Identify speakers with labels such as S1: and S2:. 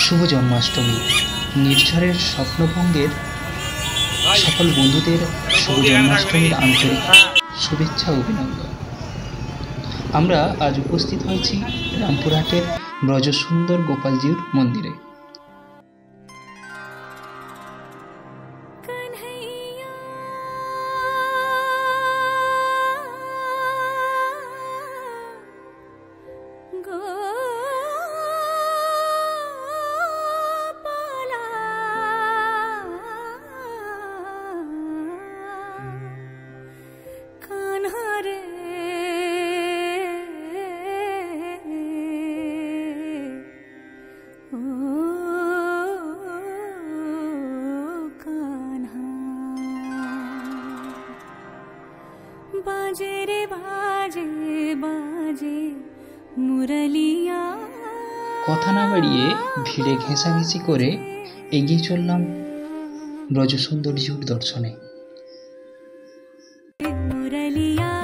S1: শুভ জন্মাষ্টমী। নির্ঝরের স্বপ্নভঙ্গের সকল বন্ধুদের শুভ জন্মাষ্টমীর আন্তরিক শুভেচ্ছা ও অভিনন্দন। আমরা আজ উপস্থিত হয়েছি রামপুরহাটের ব্রজসুন্দর গোপালজিউর মন্দিরে।
S2: बाजे रे बाजे बाजे मुरलिया।
S1: কথা না বাড়িয়ে ভিড়ে ঘেঁষাঘেঁষি করে এগিয়ে চললাম ব্রজসুন্দরজিউর দর্শনে।
S2: मुरलिया